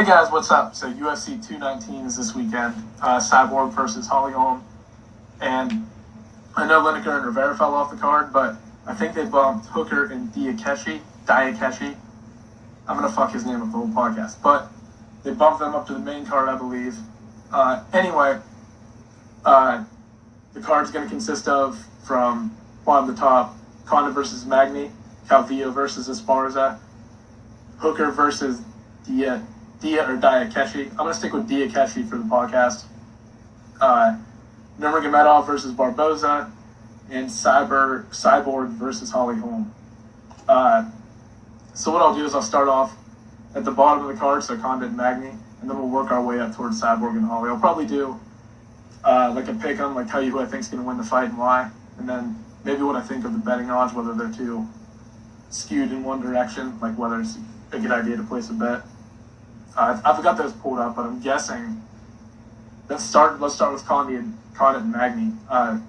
Hey guys, what's up? So UFC 219 is this weekend. Cyborg versus Holly Holm. And I know Lineker and Rivera fell off the card, but I think they bumped Hooker and Diakechi. I'm going to fuck his name up the whole podcast. But they bumped them up to the main card, I believe. Anyway, the card's going to consist of, from bottom to top, Conda versus Magny, Calvillo versus Esparza, Hooker versus Diakechi. I'm going to stick with Diakechi for the podcast. Nurmagomedov versus Barboza, and Cyborg versus Holly Holm. So what I'll do is I'll start off at the bottom of the card, so Conda and Magny, and then we'll work our way up towards Cyborg and Holly. I'll probably do like a pick 'em, like tell you who I think is going to win the fight and why, and then maybe what I think of the betting odds, whether they're too skewed in one direction, like whether it's a good idea to place a bet. I've got those pulled up, but I'm guessing. Let's start with Conda and Magny. I'm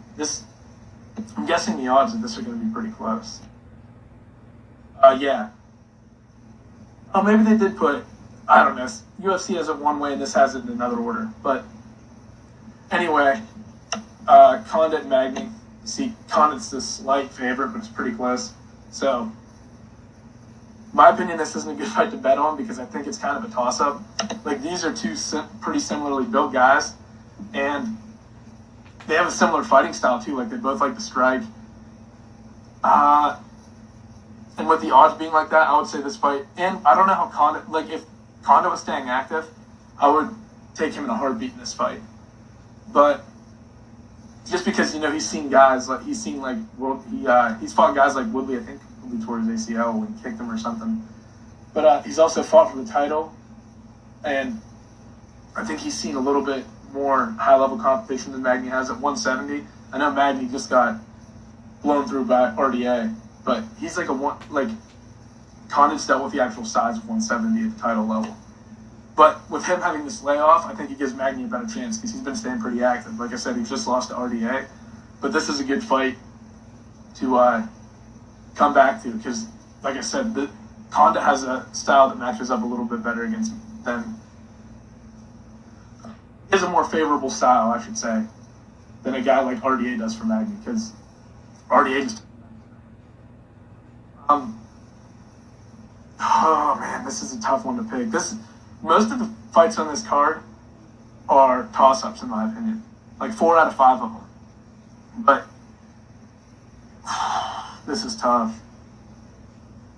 guessing the odds of this are going to be pretty close. Yeah. Oh, maybe they did put, I don't know, UFC has it one way and this has it in another order. But anyway, Conda and Magny. See, Conda's the slight favorite, but it's pretty close. So, my opinion, this isn't a good fight to bet on because I think it's kind of a toss-up. Like, these are two pretty similarly built guys, and they have a similar fighting style, too. Like, they both like to strike. And with the odds being like that, I would say this fight, and I don't know how Conda, like, if Conda was staying active, I would take him in a heartbeat in this fight. But just because, he's seen guys, like, he's fought guys like Woodley, I think, Woodley tore his ACL when he kicked him or something. But he's also fought for the title, and I think he's seen a little bit more high-level competition than Magny has at 170. I know Magny just got blown through by RDA, but he's like Conda's dealt with the actual size of 170 at the title level. But with him having this layoff, I think he gives Magny a better chance because he's been staying pretty active. Like I said, he just lost to RDA, but this is a good fight to come back to because, like I said, Conda has a style that matches up a little bit better against them. He has a more favorable style, I should say, than a guy like RDA does for Magny because RDA just... Oh man, this is a tough one to pick. Most of the fights on this card are toss-ups in my opinion. Like 4 out of 5 of them. But this is tough.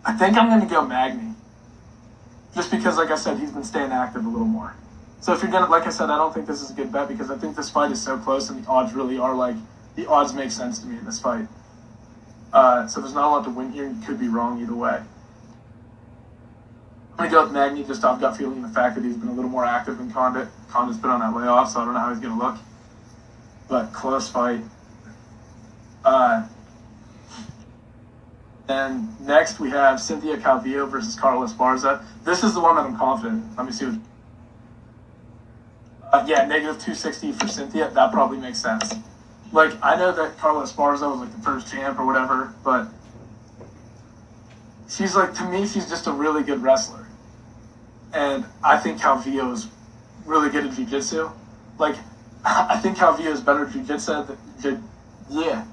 I think I'm going to go Magny. Just because, like I said, he's been staying active a little more. So if you're going to, like I said, I don't think this is a good bet because I think this fight is so close and the odds really are the odds make sense to me in this fight. So there's not a lot to win here. You could be wrong either way. I'm going to go with Magny, just I've got feeling the fact that he's been a little more active than Conda. Conda's been on that layoff, so I don't know how he's going to look. But close fight. And next we have Cynthia Calvillo versus Carla Esparza. This is the one that I'm confident. Let me see what... negative 260 for Cynthia. That probably makes sense. Like, I know that Carla Esparza was like the first champ or whatever, but she's like, to me, she's just a really good wrestler. And I think Calvillo is really good at jiu-jitsu. Like, I think Calvillo is better at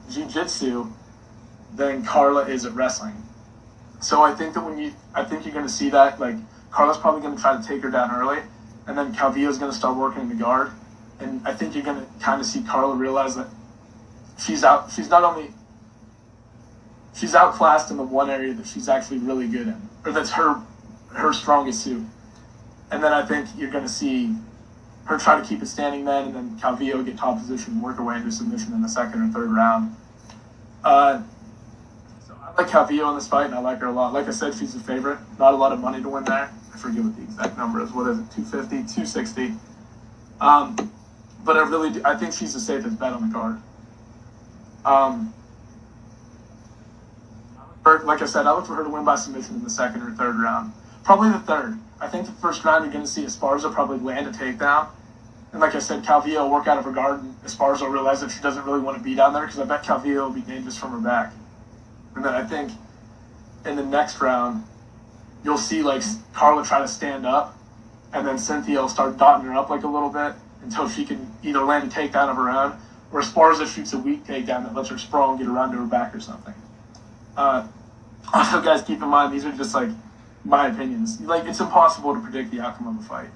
jiu-jitsu than Carla is at wrestling. So I think that you're going to see that, like, Carla's probably going to try to take her down early, and then Calvillo's going to start working in the guard. And I think you're going to kind of see Carla realize that she's outclassed in the one area that she's actually really good in, or that's her strongest suit. And then I think you're going to see her try to keep it standing then, and then Calvillo get top position and work her way into submission in the second or third round. So I like Calvillo in this fight, and I like her a lot. Like I said, she's a favorite. Not a lot of money to win there. I forget what the exact number is. What is it? 250, 260. But I think she's the safest bet on the card. Like I said, I look for her to win by submission in the second or third round. Probably the third. I think the first round you're going to see Esparza probably land a takedown. And like I said, Calvillo will work out of her guard, and Esparza will realize that she doesn't really want to be down there because I bet Calvillo will be dangerous from her back. And then I think in the next round, you'll see like Carla try to stand up, and then Cynthia will start dotting her up like a little bit until she can either land a takedown of her own, or Esparza shoots a weak takedown that lets her sprawl and get around to her back or something. Also, guys, keep in mind, these are just, like, my opinions. Like, it's impossible to predict the outcome of a fight.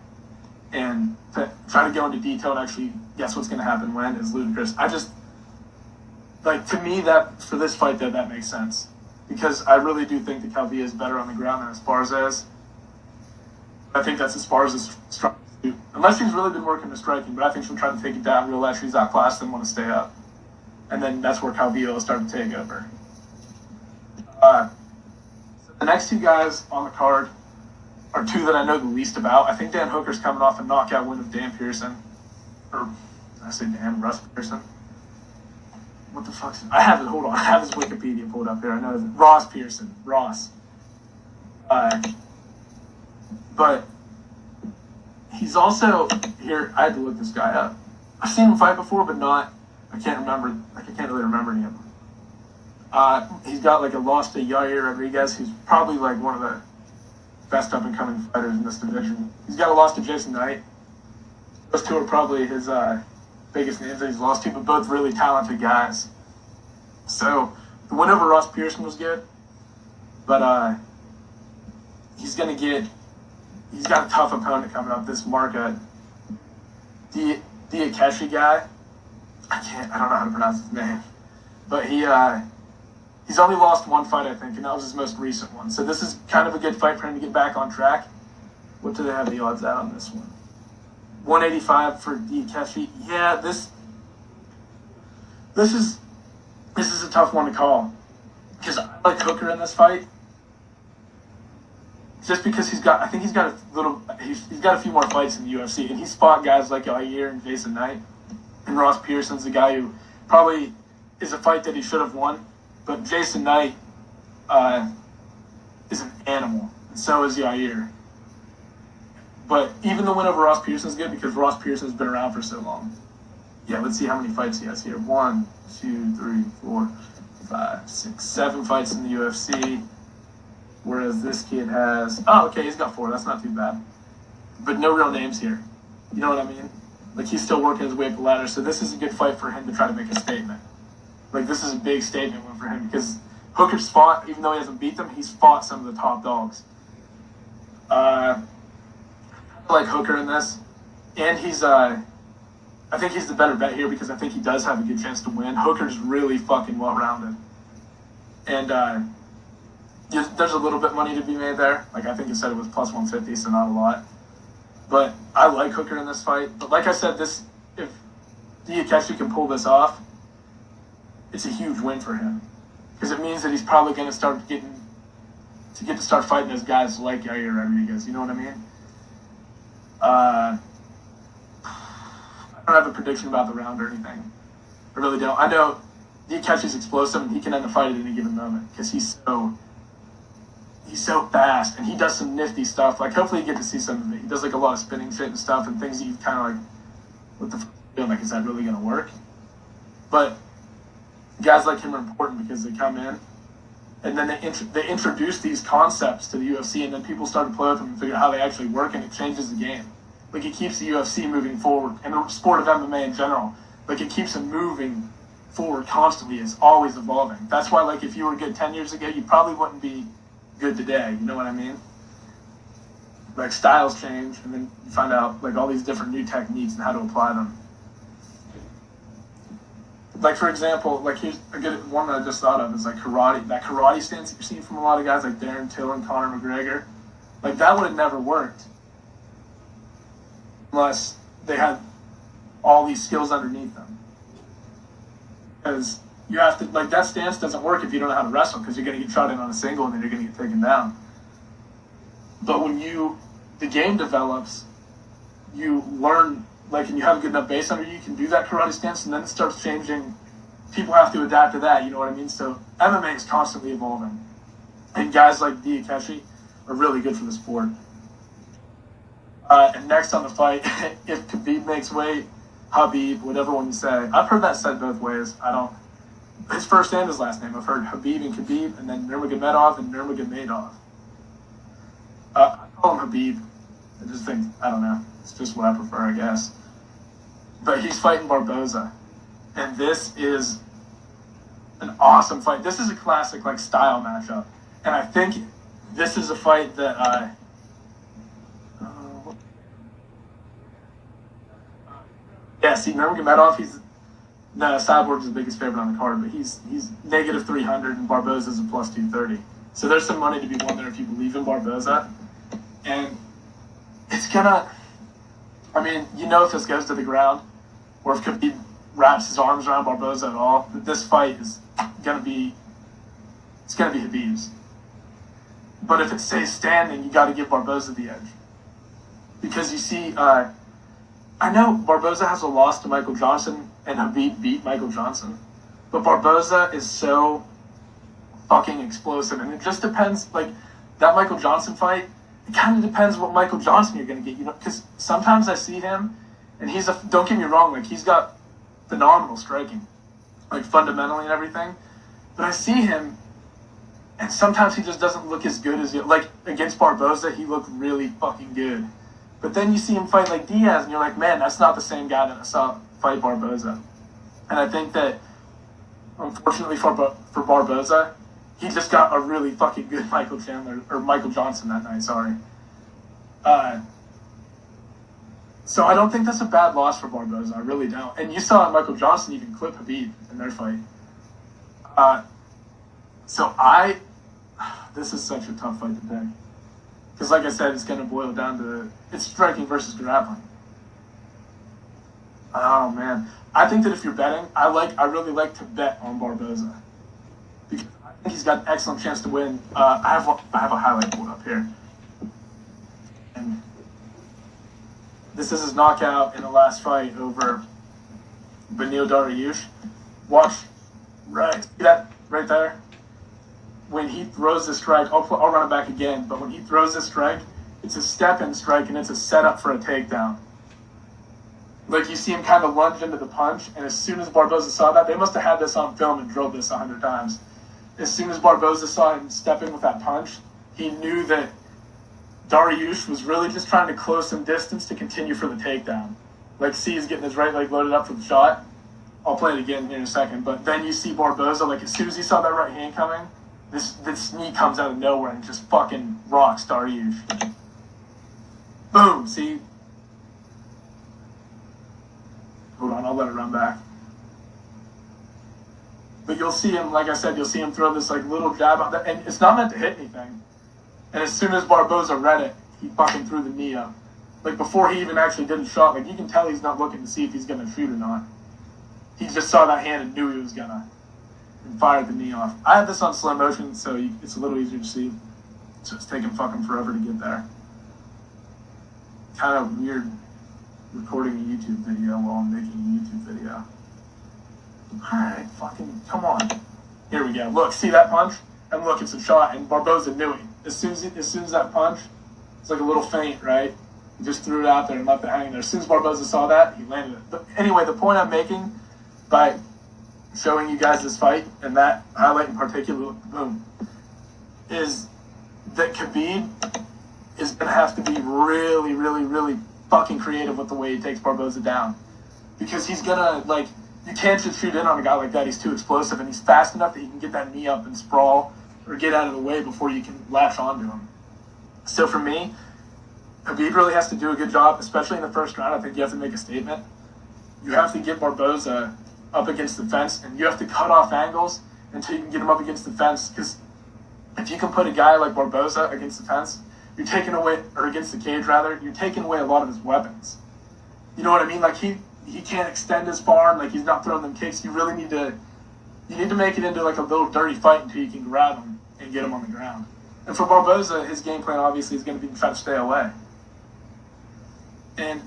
And to try to go into detail and actually guess what's going to happen when is ludicrous. I just, like, to me, that for this fight, though, that makes sense. Because I really do think that Calvillo is better on the ground than Esparza is. I think that's Esparza's strong suit. Unless she's really been working the striking, but I think she'll try to take it down, realize she's outclassed and want to stay up. And then that's where Calvillo will start to take over. So the next two guys on the card are two that I know the least about. I think Dan Hooker's coming off a knockout win of Dan Pearson. Or, I say Dan, Russ Pearson. What the fuck's... I have it, hold on. I have his Wikipedia pulled up here. I know it's Ross Pearson. Ross. But he's also... Here, I had to look this guy up. I've seen him fight before, but not... I can't remember... I can't really remember any of them. He's got like a loss to Yair Rodriguez, who's probably like one of the best up-and-coming fighters in this division. He's got a loss to Jason Knight. Those two are probably his biggest names that he's lost to, but both really talented guys. So the win over Ross Pearson was good, but he's got a tough opponent coming up. This Marka Diakeshi guy. I don't know how to pronounce his name, but he's only lost one fight, I think, and that was his most recent one. So this is kind of a good fight for him to get back on track. What do they have the odds at on this one? 185 for Diakeshi. Yeah, this is a tough one to call, because I like Hooker in this fight. Just because he's got a few more fights in the UFC, and he's fought guys like Yair and Jason Knight, and Ross Pearson's a guy who probably is a fight that he should have won. But Jason Knight is an animal, and so is Yair. But even the win over Ross Pearson is good because Ross Pearson's been around for so long. Yeah, let's see how many fights he has here. 1, 2, 3, 4, 5, 6, 7 fights in the UFC. Whereas this kid has... Oh, okay, he's got 4. That's not too bad. But no real names here. You know what I mean? Like, he's still working his way up the ladder, so this is a good fight for him to try to make a statement. Like, this is a big statement win for him because Hooker's fought, even though he hasn't beat them, he's fought some of the top dogs. I like Hooker in this. And he's, I think he's the better bet here because I think he does have a good chance to win. Hooker's really fucking well-rounded. And there's a little bit money to be made there. Like, I think it said it was plus 150, so not a lot. But I like Hooker in this fight. But like I said, if Diakeshi can pull this off, it's a huge win for him. Because it means that he's probably going to start start fighting those guys like Yair Rodriguez. You know what I mean? I don't have a prediction about the round or anything. I really don't. I know Diakeshi's explosive and he can end the fight at any given moment because he's so fast and he does some nifty stuff. Like, hopefully you get to see some of it. He does like a lot of spinning shit and stuff and things that you kind of like, what the fuck are you doing? Like, is that really going to work? But guys like him are important because they come in and then they introduce these concepts to the UFC, and then people start to play with them and figure out how they actually work, and it changes the game. Like, it keeps the UFC moving forward, and the sport of MMA in general. Like, it keeps them moving forward constantly. It's always evolving. That's why, like, if you were good 10 years ago, you probably wouldn't be good today. You know what I mean? Like, styles change, and then you find out, like, all these different new techniques and how to apply them. Like, for example, like, here's a good one that I just thought of is, like, karate. That karate stance that you're seeing from a lot of guys, like Darren Till and Conor McGregor. Like, that would have never worked unless they had all these skills underneath them. Because you have to, like, that stance doesn't work if you don't know how to wrestle, because you're going to get shot in on a single and then you're going to get taken down. But when the game develops, you learn, like, and you have a good enough base under you, you can do that karate stance, and then it starts changing. People have to adapt to that, you know what I mean? So MMA is constantly evolving. And guys like Diakeshi are really good for the sport. And next on the fight, if Khabib makes weight, Habib, whatever one you say. I've heard that said both ways. His first and his last name. I've heard Habib and Khabib, and then Nurmagomedov and Nurmagomedov. I call him Habib. I just think, I don't know. It's just what I prefer, I guess. But he's fighting Barboza. And this is an awesome fight. This is a classic, like, style matchup. And I think this is a fight that yeah, see, Nurmagomedov, Cyborg is the biggest favorite on the card, but he's negative 300 and Barboza's a plus 230. So there's some money to be won there if you believe in Barboza. And it's gonna, I mean, you know, if this goes to the ground, or if Khabib wraps his arms around Barboza at all, that this fight is gonna be, it's gonna be Khabib's. But if it stays standing, you got to give Barboza the edge, because you see, I know Barboza has a loss to Michael Johnson, and Khabib beat Michael Johnson, but Barboza is so fucking explosive, and it just depends. Like that Michael Johnson fight, it kind of depends what Michael Johnson you're gonna get, you know, because sometimes I see him, and don't get me wrong, like he's got phenomenal striking, like fundamentally and everything, but I see him, and sometimes he just doesn't look as good as like against Barboza, he looked really fucking good. But then you see him fight like Diaz, and you're like, man, that's not the same guy that I saw fight Barboza. And I think that, unfortunately for Barboza, he just got a really fucking good Michael Johnson that night, sorry. So I don't think that's a bad loss for Barboza, I really don't. And you saw Michael Johnson even clip Khabib in their fight. This is such a tough fight to pick. Because like I said, it's going to boil down to, it's striking versus grappling. Oh man. I think that if you're betting, I really like to bet on Barboza. Because I think he's got an excellent chance to win. I have a highlight pulled up here. And this is his knockout in the last fight over Beneil Dariush. Watch, right, see that right there? When he throws the strike, I'll run it back again, but when he throws the strike, it's a step-in strike, and it's a setup for a takedown. Like, you see him kind of lunge into the punch, and as soon as Barboza saw that, they must have had this on film and drilled this 100 times. As soon as Barboza saw him stepping with that punch, he knew that Dariush was really just trying to close some distance to continue for the takedown. Like, see, he's getting his right leg loaded up for the shot. I'll play it again here in a second, but then you see Barboza, like, as soon as he saw that right hand coming, this knee comes out of nowhere and just fucking rocks Dariush. Boom, see? Hold on, I'll let it run back. But you'll see him, like I said, you'll see him throw this like little jab out there, and it's not meant to hit anything. And as soon as Barboza read it, he fucking threw the knee up. Like before he even actually did the shot, like you can tell he's not looking to see if he's gonna shoot or not. He just saw that hand and knew he was gonna. And fired the knee off. I have this on slow motion, so it's a little easier to see. So it's taking fucking forever to get there. Kind of weird recording a YouTube video while I'm making a YouTube video. Alright, fucking, come on. Here we go. Look, see that punch? And look, it's a shot, and Barboza knew it. As soon as that punch, it's like a little feint, right? He just threw it out there and left it hanging there. As soon as Barboza saw that, he landed it. But anyway, the point I'm making by showing you guys this fight, and that highlight in particular, boom, is that Khabib is going to have to be really, really, really fucking creative with the way he takes Barboza down. Because he's going to, like, you can't just shoot in on a guy like that. He's too explosive, and he's fast enough that he can get that knee up and sprawl or get out of the way before you can latch onto him. So for me, Khabib really has to do a good job, especially in the first round. I think you have to make a statement. You have to get Barboza up against the fence, and you have to cut off angles until you can get him up against the fence, because if you can put a guy like Barboza against the fence, you're taking away, or against the cage rather, you're taking away a lot of his weapons. You know what I mean? Like he can't extend his arm, like he's not throwing them kicks. You need to make it into like a little dirty fight until you can grab him and get him on the ground. And for Barboza, his game plan obviously is going to be to try to stay away. And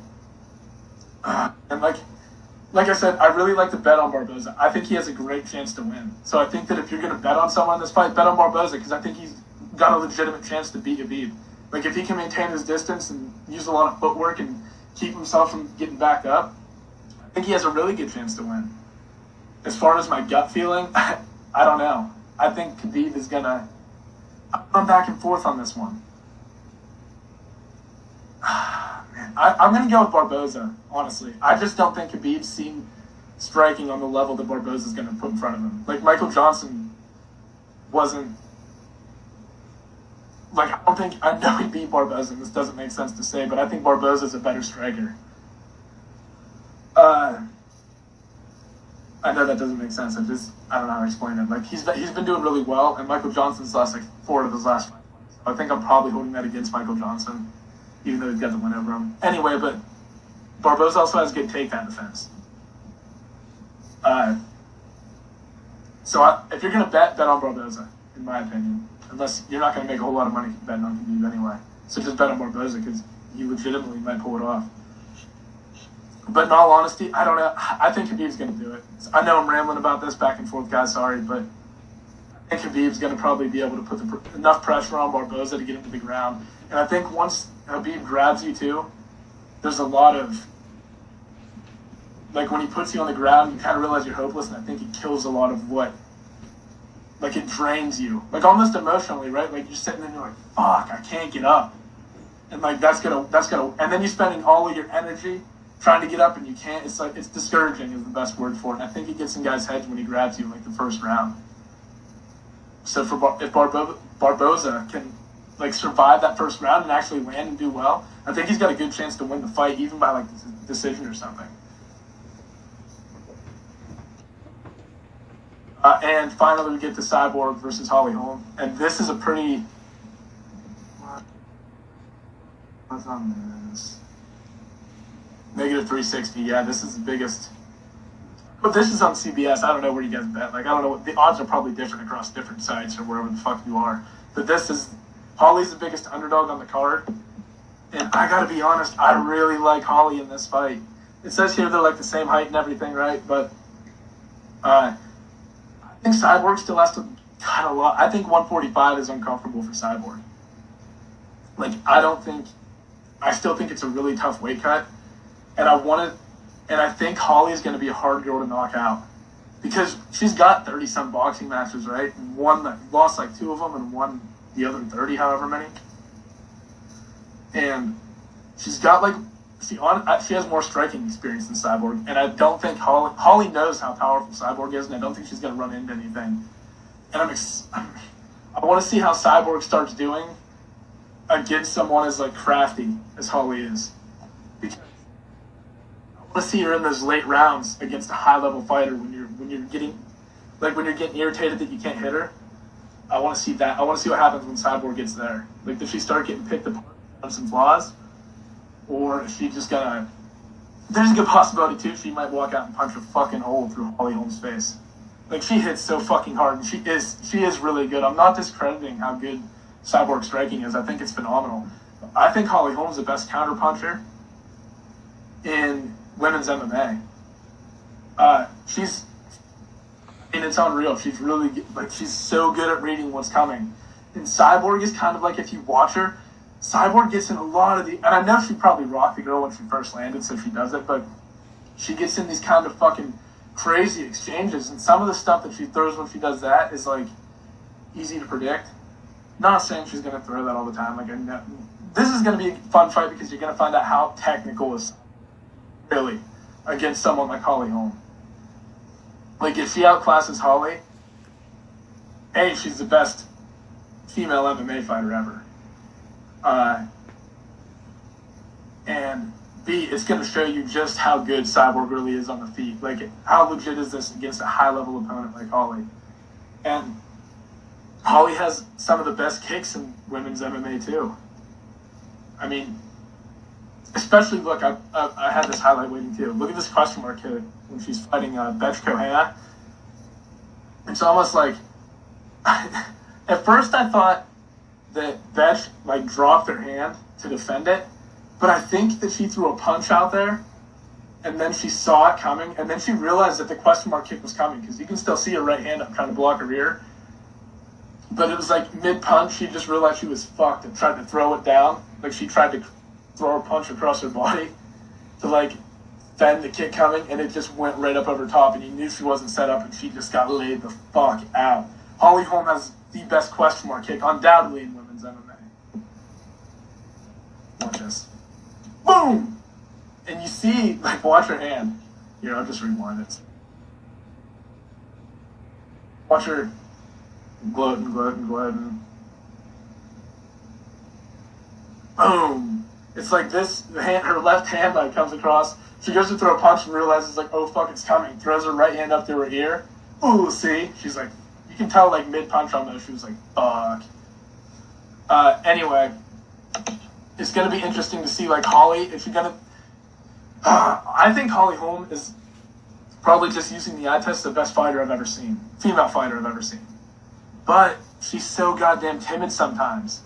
like I said, I really like to bet on Barboza. I think he has a great chance to win. So I think that if you're going to bet on someone in this fight, bet on Barboza, because I think he's got a legitimate chance to beat Khabib. Like if he can maintain his distance and use a lot of footwork and keep himself from getting back up, I think he has a really good chance to win. As far as my gut feeling, I don't know. I think Khabib is going to... I'm back and forth on this one. I'm going to go with Barboza, honestly. I just don't think Khabib's seen striking on the level that Barboza's going to put in front of him. Like, Michael Johnson wasn't... Like, I know he beat Barboza, and this doesn't make sense to say, but I think Barboza's a better striker. I know that doesn't make sense. I don't know how to explain it. Like, he's been doing really well, and Michael Johnson's lost like 4 of his last 5 fights. I think I'm probably holding that against Michael Johnson, even though he's got the win over him. Anyway, but Barboza also has good takedown defense. So if you're going to bet on Barboza, in my opinion. Unless you're not going to make a whole lot of money betting on Khabib anyway. So just bet on Barboza because you legitimately might pull it off. But in all honesty, I don't know. I think Khabib's going to do it. I know I'm rambling about this back and forth, guys. Sorry, but I think Khabib's going to probably be able to put enough pressure on Barboza to get him to the ground. And I think once Khabib grabs you too, there's a lot of... Like, when he puts you on the ground, you kind of realize you're hopeless, and I think it kills a lot of what... Like, it drains you. Like, almost emotionally, right? Like, you're sitting there and you're like, fuck, I can't get up. And, like, that's gonna... And then you're spending all of your energy trying to get up and you can't. It's like, it's discouraging is the best word for it. And I think it gets in guys' heads when he grabs you in, like, the first round. So if Barboza can, like, survive that first round and actually land and do well, I think he's got a good chance to win the fight, even by, like, decision or something. And finally, we get to Cyborg versus Holly Holm. And this is a pretty... What's on this? Negative 360. Yeah, this is the biggest... But this is on CBS. I don't know where you guys bet. Like, I don't know. The odds are probably different across different sites or wherever the fuck you are. But this is... Holly's the biggest underdog on the card. And I gotta be honest, I really like Holly in this fight. It says here they're like the same height and everything, right? But... I think Cyborg still has to cut a lot. I think 145 is uncomfortable for Cyborg. Like, I still think it's a really tough weight cut. And I think Holly is going to be a hard girl to knock out. Because she's got 30-some boxing matches, right? And lost like 2 of them and won the other 30, however many. And she's got like, she has more striking experience than Cyborg, and I don't think Holly knows how powerful Cyborg is, and I don't think she's going to run into anything. And I want to see how Cyborg starts doing against someone as like crafty as Holly is, because I want to see her in those late rounds against a high-level fighter when you're getting irritated that you can't hit her. I want to see that. I want to see what happens when Cyborg gets there. Like, does she start getting picked apart on some flaws? Or is she just gonna... There's a good possibility, too, she might walk out and punch a fucking hole through Holly Holm's face. Like, she hits so fucking hard, and she is really good. I'm not discrediting how good Cyborg striking is. I think it's phenomenal. I think Holly Holm's the best counter-puncher in women's MMA. It's unreal. She's really good. Like, she's so good at reading what's coming. And Cyborg is kind of like, if you watch her, Cyborg gets in a lot of and I know she probably rocked the girl when she first landed, so she does it, but she gets in these kind of fucking crazy exchanges, and some of the stuff that she throws when she does that is, like, easy to predict. Not saying she's going to throw that all the time. Like, this is going to be a fun fight because you're going to find out how technical is really against someone like Holly Holm. Like, if she outclasses Holly, A, she's the best female MMA fighter ever. And B, it's going to show you just how good Cyborg really is on the feet. Like, how legit is this against a high-level opponent like Holly? And Holly has some of the best kicks in women's MMA, too. I mean, especially, look, I had this highlight waiting, too. Look at this question mark hit when she's fighting Betch Kohana. It's almost like... At first, I thought that Betch, like, dropped her hand to defend it, but I think that she threw a punch out there, and then she saw it coming, and then she realized that the question mark kick was coming, because you can still see her right hand up trying to block her ear. But it was like mid-punch, she just realized she was fucked and tried to throw it down. Like, she tried to throw a punch across her body to, like, fend the kick coming, and it just went right up over top, and you knew she wasn't set up, and she just got laid the fuck out. Holly Holm has the best question mark kick, undoubtedly, in women's MMA. Watch this. Boom! see, like, watch her hand. Here, I'll just rewind it. Watch her gloating. Boom. It's like this, her left hand, like, comes across. She goes to throw a punch and realizes, like, oh, fuck, it's coming. Throws her right hand up to her ear. Ooh, see? She's like, you can tell, like, mid-punch almost, she was like, fuck. Anyway, it's going to be interesting to see, like, Holly, if you're going to... I think Holly Holm is probably just using the eye test the best fighter I've ever seen. Female fighter I've ever seen. But she's so goddamn timid sometimes.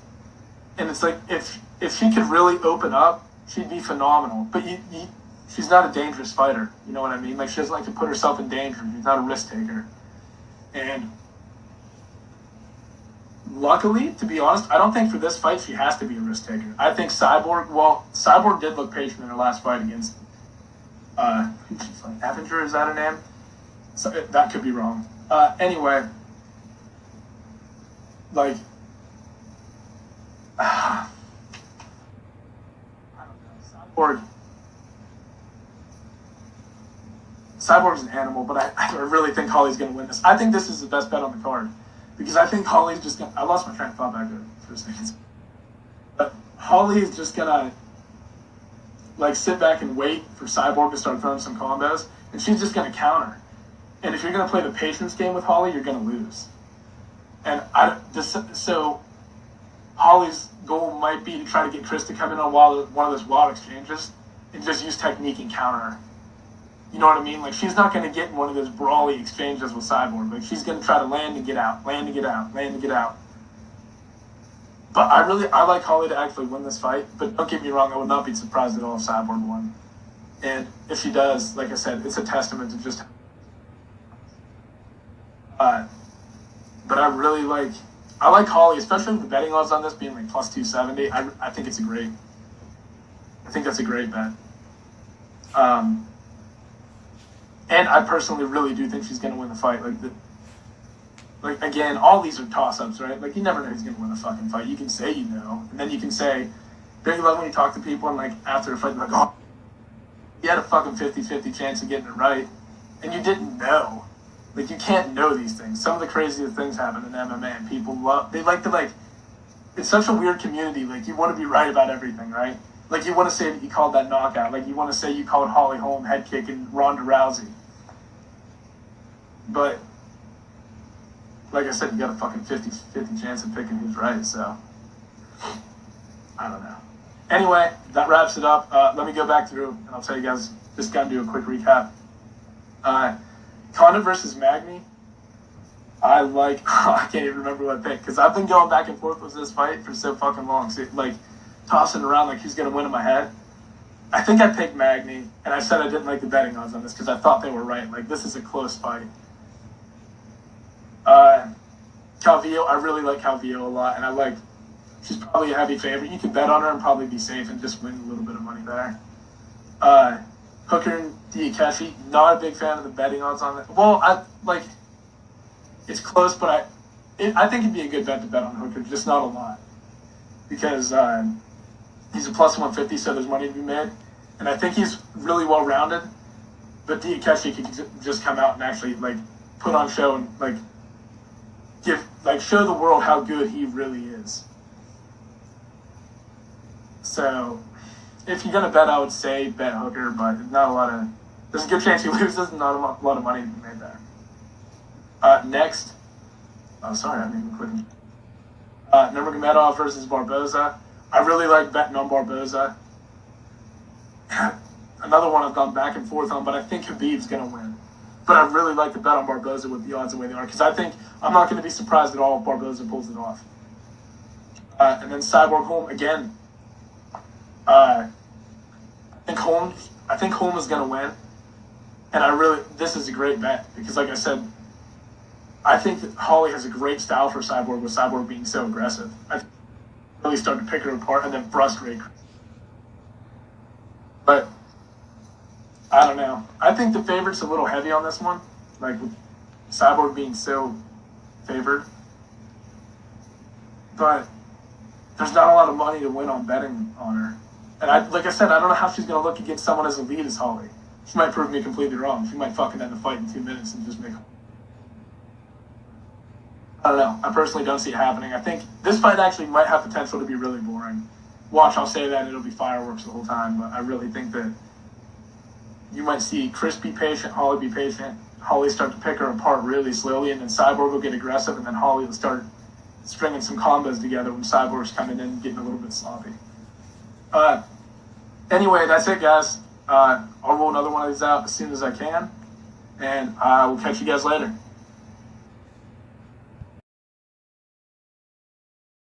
And it's like, if she could really open up, she'd be phenomenal. But she's not a dangerous fighter. You know what I mean? Like, she doesn't like to put herself in danger. She's not a risk taker. And luckily, to be honest, I don't think for this fight she has to be a risk taker. I think Cyborg did look patient in her last fight against Avenger, is that her name? So, that could be wrong. Anyway, like, I don't know, Cyborg's an animal, but I really think Holly's going to win this. I think this is the best bet on the card. Because I think Holly's just going to... I lost my train of thought back there for a second. But Holly is just going to, like, sit back and wait for Cyborg to start throwing some combos. And she's just going to counter. And if you're going to play the patience game with Holly, you're going to lose. And so Holly's goal might be to try to get Cris to come in on one of those wild exchanges and just use technique and counter her. You know what I mean? Like, she's not going to get in one of those brawly exchanges with Cyborg. Like, she's going to try to land and get out. But I like Holly to actually win this fight. But don't get me wrong, I would not be surprised at all if Cyborg won. And if she does, like I said, it's a testament to just... but I really like... I like Holly, especially with the betting odds on this being like plus 270. I think it's a great... I think that's a great bet. And I personally really do think she's going to win the fight. Like, again, all these are toss-ups, right? Like, you never know who's going to win a fucking fight. You can say you know, and then you can say, don't you love when you talk to people and, like, after a fight, like, oh, you had a fucking 50-50 chance of getting it right, and you didn't know. Like, you can't know these things. Some of the craziest things happen in MMA, and people they like to, like, it's such a weird community. Like, you want to be right about everything, right? Like, you want to say that you called that knockout. Like, you want to say you called Holly Holm head kick and Ronda Rousey. But, like I said, you got a fucking 50-50 chance of picking who's right, so I don't know. Anyway, that wraps it up. Let me go back through, and I'll tell you guys, just got to do a quick recap. Conor versus Magny. I can't even remember what I picked, because I've been going back and forth with this fight for so fucking long. So, like, tossing around like who's going to win in my head. I think I picked Magny, and I said I didn't like the betting odds on this because I thought they were right. Like, this is a close fight. Calvillo, I really like Calvillo a lot, and she's probably a heavy favorite. You can bet on her and probably be safe and just win a little bit of money there. Hooker and Diakeshi, not a big fan of the betting odds on that. Well, it's close, but I think it'd be a good bet to bet on Hooker, just not a lot. Because he's a plus 150, so there's money to be made. And I think he's really well-rounded, but Diakeshi could just come out and actually, like, put on show and, like, show the world how good he really is. So, if you're going to bet, I would say bet Hooker, but there's a good chance he loses and not a lot of money to be made there. Next, I didn't even click. Nurmagomedov versus Barboza. I really like betting on Barboza. Another one I've gone back and forth on, but I think Khabib's going to win. But I really like to bet on Barboza with the odds the way they are, because I think I'm not going to be surprised at all if Barboza pulls it off. And then Cyborg Holm again. I think Holm is going to win, and this is a great bet because, like I said, I think that Holly has a great style for Cyborg, with Cyborg being so aggressive. I think really start to pick her apart and then frustrate her. But I don't know. I think the favorite's a little heavy on this one, like with Cyborg being so favored. But there's not a lot of money to win on betting on her. And like I said, I don't know how she's going to look against someone as elite as Holly. She might prove me completely wrong. She might fucking end the fight in 2 minutes and just make. I don't know. I personally don't see it happening. I think this fight actually might have potential to be really boring. Watch, I'll say that, and it'll be fireworks the whole time. But I really think that you might see Cris be patient, Holly be patient, Holly start to pick her apart really slowly, and then Cyborg will get aggressive, and then Holly will start stringing some combos together when Cyborg's coming in and getting a little bit sloppy. Anyway, that's it, guys. I'll roll another one of these out as soon as I can, and I will catch you guys later.